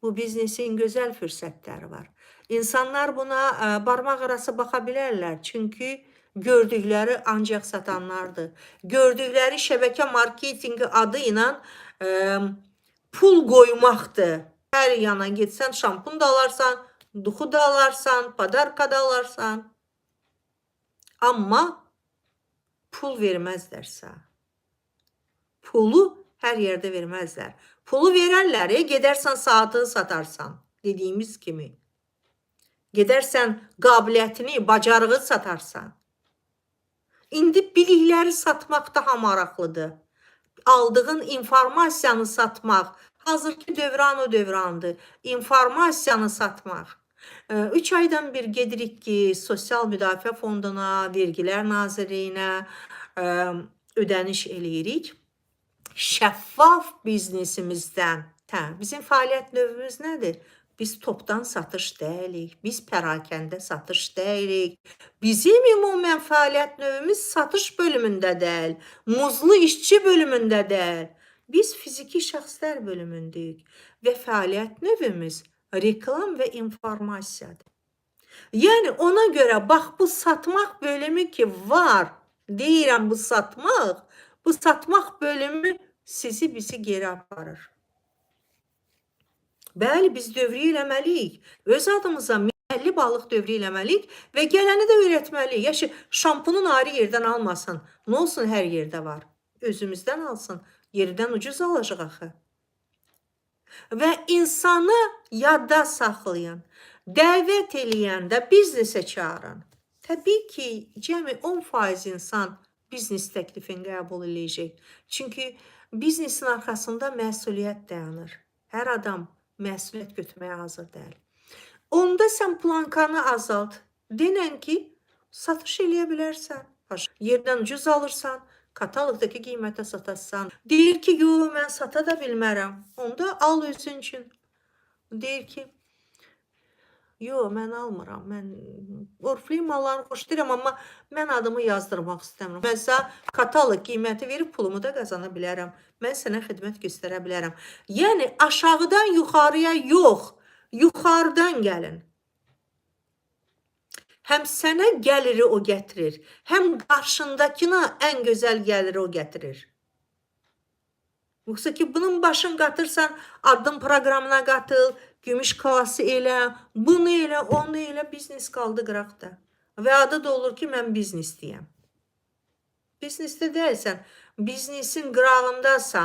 Bu biznesin gözəl fürsətləri var. İnsanlar buna barmaq arası baxa bilərlər. Çünki gördükləri ancaq satanlardır. Gördükləri şəbəkə marketinqi adı ilə pul qoymaqdır. Hər yana getsən şampun da alarsan, duxu da alarsan, padarka da alarsan. Amma pul verməzlərsə. Pulu hər yerdə verməzlər. Pulu verərlər, gedərsən saatı satarsan, dediyimiz kimi. Gedərsən qabiliyyətini, bacarığı satarsan. İndi bilikləri satmaq daha maraqlıdır. Aldığın informasiyanı satmaq, hazırki dövran o dövrandır. İnformasiyanı satmaq. 3 aydan bir gedirik ki, Sosial Müdafiə Fonduna, Vergilər Nazirliyinə ödəniş eləyirik. Şəffaf biznesimizdən, bizim fəaliyyət növümüz nədir? Biz topdan satış deyilik, biz pərakəndə satış deyilik. Bizim ümumən fəaliyyət növümüz satış bölümündə deyil, muzlu işçi bölümündə deyil. Biz fiziki şəxslər bölümündəyik və fəaliyyət növümüz reklam və informasiyadır. Yəni ona görə bax bu satmaq bölümü ki var, deyirəm bu satmaq bölümü sizi bizi geri aparır. Bəli, biz dövrü eləməliyik. Öz adımıza milli balıq dövrü eləməliyik və gələni də öyrətməliyik. Yaşı şampunun ayrı yerdən almasın. Nə olsun hər yerdə var. Özümüzdən alsın. Yerdən ucuz alacaq axı. Və insanı yadda saxlayın. Dəvət eləyəndə biznesə çağırın. Təbii ki, cəmi 10% insan biznes təklifini qəbul eləyəcək. Çünki biznesin arxasında məsuliyyət dayanır. Hər adam məsuliyyət götürməyə hazır deyil. Onda sən plankanı azalt. Denən ki, satış eləyə bilərsən. Yerdən ucuz alırsan, katalogdakı qiymətə satarsan. Deyir ki, yox, mən sata da bilmərəm. Onda al özün üçün. Deyir ki, yox, mən almıram. Mən orfli malları xoşlayıram, amma mən adımı yazdırmaq istəmirəm. Mən sənə kataloq qiyməti verib pulumu da qazana bilərəm. Mən sənə xidmət göstərə bilərəm. Yəni, aşağıdan yuxarıya yox, yuxarıdan gəlin. Həm sənə gəliri o gətirir, həm qarşındakına ən gözəl gəliri o gətirir. Yoxsa ki, bunun başını qatırsan, addım proqramına qatıl, gümüş kavası elə, bunu elə, onu elə, biznes qaldı qıraqda. Və adı da olur ki, mən biznes deyəm. Biznesdə deyilsən, biznesin qırağındasan.